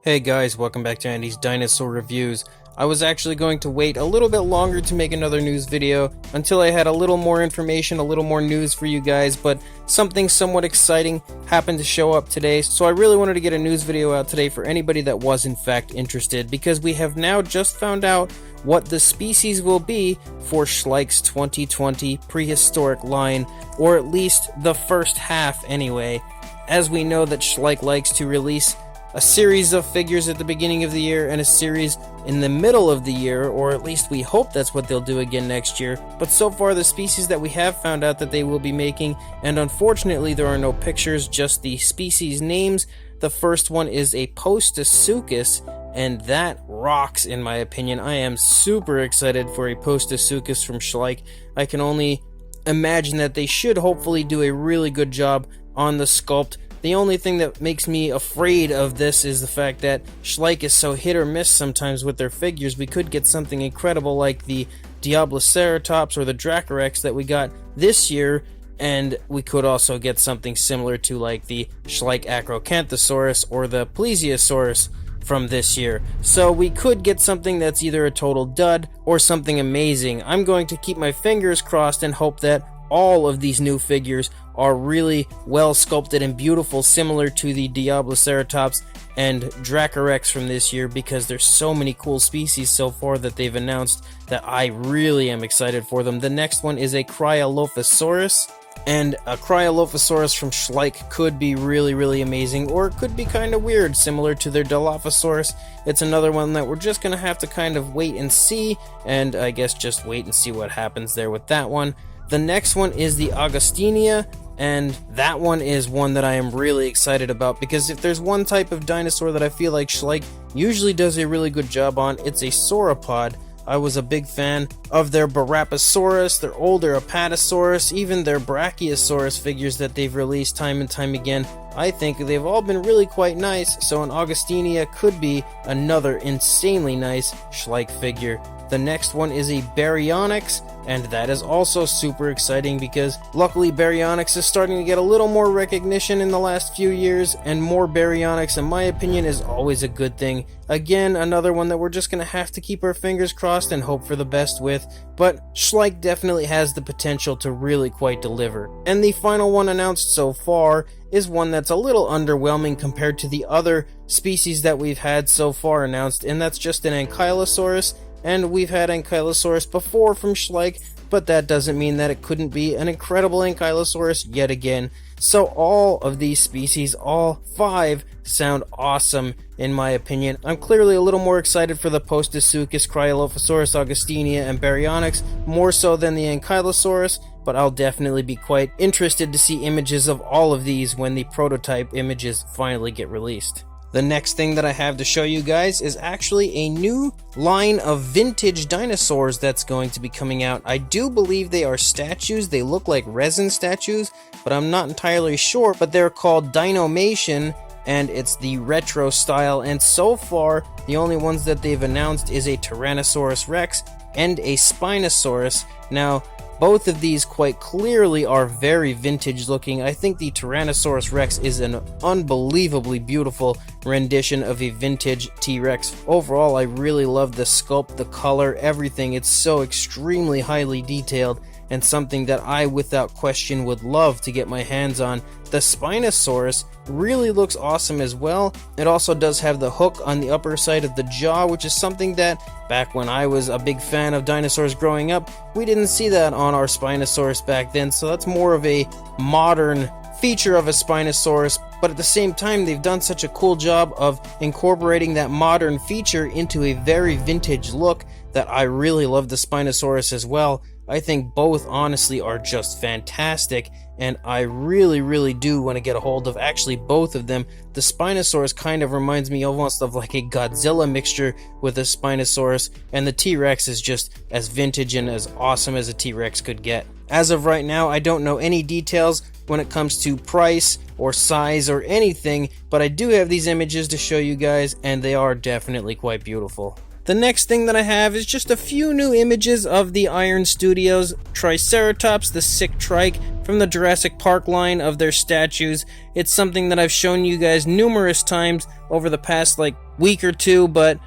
Hey guys, welcome back to Andy's Dinosaur Reviews. I was actually going to wait a little bit longer to make another news video until I had a little more information, a little more news for you guys, but something somewhat exciting happened to show up today, so I really wanted to get a news video out today for anybody that was in fact interested, because we have now just found out what the species will be for Schleich's 2020 Prehistoric line, or at least the first half anyway. As we know that Schleich likes to release a series of figures at the beginning of the year and a series in the middle of the year, or at least we hope that's what they'll do again next year. But so far the species that we have found out that they will be making, and unfortunately there are no pictures, just the species names. The first one is a Postosuchus, and that rocks in my opinion. I am super excited for a Postosuchus from Schleich. I can only imagine that they should hopefully do a really good job on the sculpt. The only thing that makes me afraid of this is the fact that Schleich is so hit or miss sometimes with their figures. We could get something incredible like the Dilophosaurus or the Dracorex that we got this year, and we could also get something similar to like the Schleich Acrocanthosaurus or the Plesiosaurus from this year. So we could get something that's either a total dud or something amazing. I'm going to keep my fingers crossed and hope that all of these new figures are really well sculpted and beautiful, similar to the Dilophosaurus and Dracorex from this year, because there's so many cool species so far that they've announced that I really am excited for them. The next one is a Dilophosaurus, and a Dilophosaurus from Schleich could be really amazing, or it could be kind of weird, similar to their Dilophosaurus. It's another one that we're just going to have to kind of wait and see, and I guess just wait and see what happens there with that one. The next one is the Augustinia, and that one is one that I am really excited about, because if there's one type of dinosaur that I feel like Schleich usually does a really good job on, it's a sauropod. I was a big fan of their Barapasaurus, their older Apatosaurus, even their Brachiosaurus figures that they've released time and time again. I think they've all been really quite nice, so an Augustinia could be another insanely nice Schleich figure. The next one is a Baryonyx, and that is also super exciting because luckily Baryonyx is starting to get a little more recognition in the last few years, and more Baryonyx in my opinion is always a good thing. Again, another one that we're just going to have to keep our fingers crossed and hope for the best with, but Schleich definitely has the potential to really quite deliver. And the final one announced so far is one that's a little underwhelming compared to the other species that we've had so far announced, and that's just an Ankylosaurus. And we've had Ankylosaurus before from Schleich, but that doesn't mean that it couldn't be an incredible Ankylosaurus yet again. So all of these species, all 5, sound awesome in my opinion. I'm clearly a little more excited for the Postosuchus, Dilophosaurus, Augustinia, and Baryonyx, more so than the Ankylosaurus, but I'll definitely be quite interested to see images of all of these when the prototype images finally get released. The next thing that I have to show you guys is actually a new line of vintage dinosaurs that's going to be coming out. I do believe they are statues. They look like resin statues, but I'm not entirely sure. But they're called Dinomation, and it's the retro style. And so far, the only ones that they've announced is a Tyrannosaurus Rex and a Spinosaurus. Now, both of these quite clearly are very vintage looking. I think the Tyrannosaurus Rex is an unbelievably beautiful rendition of a vintage T-Rex. Overall, I really love the sculpt, the color, everything. It's so extremely highly detailed, and something that I without question would love to get my hands on. The Spinosaurus really looks awesome as well. It also does have the hook on the upper side of the jaw, which is something that back when I was a big fan of dinosaurs growing up, we didn't see that on our Spinosaurus back then, so that's more of a modern feature of a Spinosaurus, but at the same time they've done such a cool job of incorporating that modern feature into a very vintage look that I really love the Spinosaurus as well. I think both honestly are just fantastic, and I really do want to get a hold of actually both of them. The Spinosaurus kind of reminds me almost of like a Godzilla mixture with a Spinosaurus, and the T-Rex is just as vintage and as awesome as a T-Rex could get. As of right now, I don't know any details when it comes to price or size or anything, but I do have these images to show you guys, and they are definitely quite beautiful. The next thing that I have is just a few new images of the Iron Studios Triceratops, the Sick Trike, from the Jurassic Park line of their statues. It's something that I've shown you guys numerous times over the past like week or two, but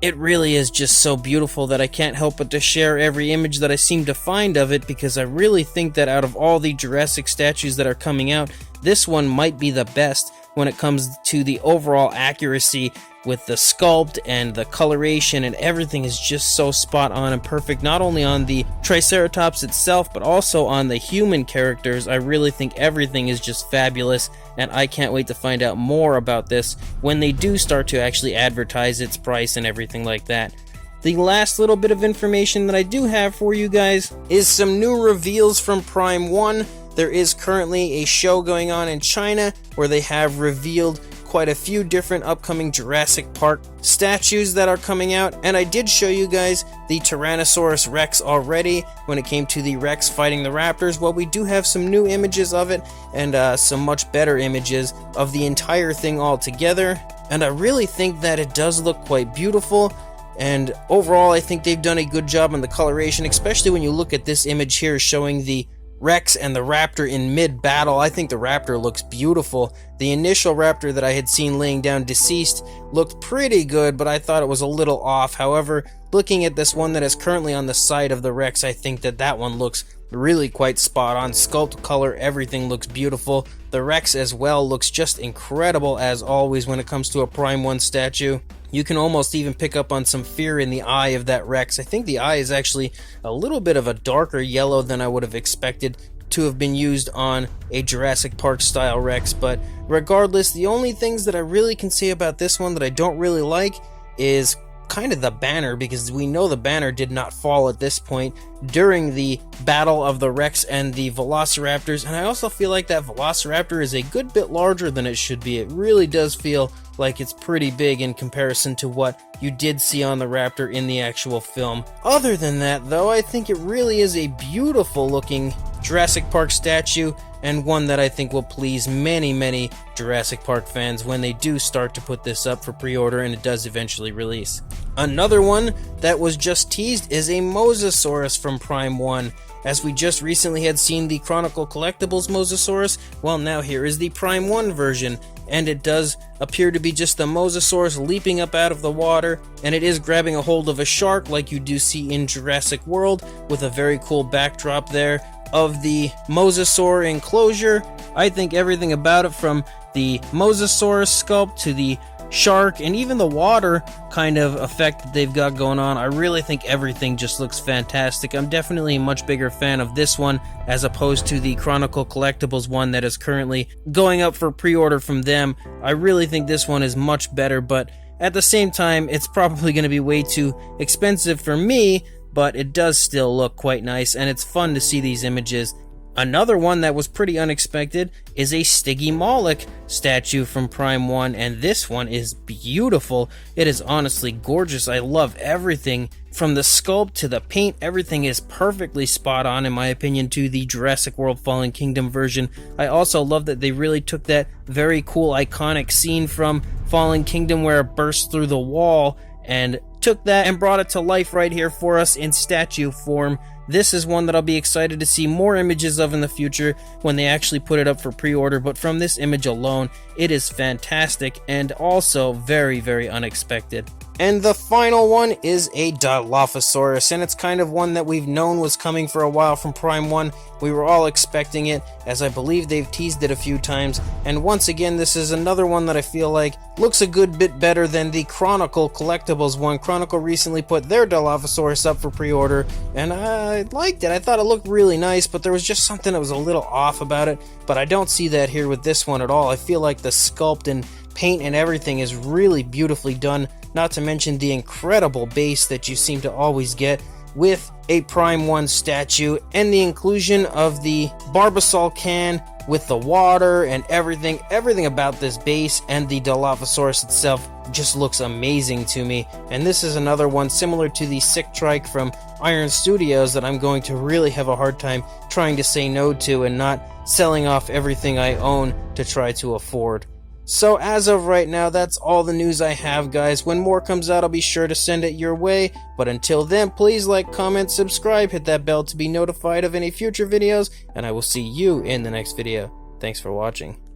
it really is just so beautiful that I can't help but to share every image that I seem to find of it, because I really think that out of all the Jurassic statues that are coming out, this one might be the best when it comes to the overall accuracy with the sculpt and the coloration, and everything is just so spot on and perfect, not only on the Triceratops itself but also on the human characters. I really think everything is just fabulous, and I can't wait to find out more about this when they do start to actually advertise its price and everything like that. The last little bit of information that I do have for you guys is some new reveals from Prime 1. There is currently a show going on in China where they have revealed quite a few different upcoming Jurassic Park statues that are coming out, and I did show you guys the Tyrannosaurus Rex already when it came to the Rex fighting the Raptors. Well, we do have some new images of it, and some much better images of the entire thing all together, and I really think that it does look quite beautiful. And overall, I think they've done a good job on the coloration, especially when you look at this image here showing the Rex and the Raptor in mid-battle. I think the Raptor looks beautiful. The initial Raptor that I had seen laying down deceased looked pretty good, but I thought it was a little off. However, looking at this one that is currently on the side of the Rex, I think that that one looks really quite spot on. Sculpt, color, everything looks beautiful. The Rex as well looks just incredible as always when it comes to a Prime 1 statue. You can almost even pick up on some fear in the eye of that Rex. I think the eye is actually a little bit of a darker yellow than I would have expected to have been used on a Jurassic Park style Rex, but regardless, the only things that I really can say about this one that I don't really like is kind of the banner, because we know the banner did not fall at this point during the battle of the Rex and the Velociraptors, and I also feel like that Velociraptor is a good bit larger than it should be. It really does feel like it's pretty big in comparison to what you did see on the Raptor in the actual film. Other than that though, I think it really is a beautiful looking Jurassic Park statue, and one that I think will please many Jurassic Park fans when they do start to put this up for pre-order and it does eventually release. Another one that was just teased is a Mosasaurus from Prime 1. As we just recently had seen the Chronicle Collectibles Mosasaurus, well, now here is the Prime 1 version, and it does appear to be just the Mosasaurus leaping up out of the water, and it is grabbing a hold of a shark like you do see in Jurassic World, with a very cool backdrop there of the Mosasaur enclosure. I think everything about it, from the Mosasaurus sculpt to the shark and even the water kind of effect that they've got going on, I really think everything just looks fantastic. I'm definitely a much bigger fan of this one as opposed to the Chronicle Collectibles one that is currently going up for pre-order from them. I really think this one is much better, but at the same time, it's probably going to be way too expensive for me, but it does still look quite nice, and it's fun to see these images. Another one that was pretty unexpected is a Stiggy Moloch statue from Prime 1, and this one is beautiful. It is honestly gorgeous. I love everything from the sculpt to the paint. Everything is perfectly spot on, in my opinion, to the Jurassic World Fallen Kingdom version. I also love that they really took that very cool iconic scene from Fallen Kingdom where it bursts through the wall and took that and brought it to life right here for us in statue form. This is one that I'll be excited to see more images of in the future when they actually put it up for pre-order, but from this image alone, it is fantastic and also very unexpected. And the final one is a Dilophosaurus, and it's kind of one that we've known was coming for a while from Prime 1. We were all expecting it, as I believe they've teased it a few times, and once again, this is another one that I feel like looks a good bit better than the Chronicle Collectibles one. Chronicle recently put their Dilophosaurus up for pre-order, and I liked it. I thought it looked really nice, but there was just something that was a little off about it, but I don't see that here with this one at all. I feel like the sculpt and paint and everything is really beautifully done, not to mention the incredible base that you seem to always get with a Prime 1 statue, and the inclusion of the Barbasol can with the water and everything about this base and the Dilophosaurus itself just looks amazing to me. And this is another one similar to the Sick Triceratops from Iron Studios that I'm going to really have a hard time trying to say no to and not selling off everything I own to try to afford. So as of right now, that's all the news I have, guys. When more comes out, I'll be sure to send it your way. But until then, please like, comment, subscribe, hit that bell to be notified of any future videos, and I will see you in the next video. Thanks for watching.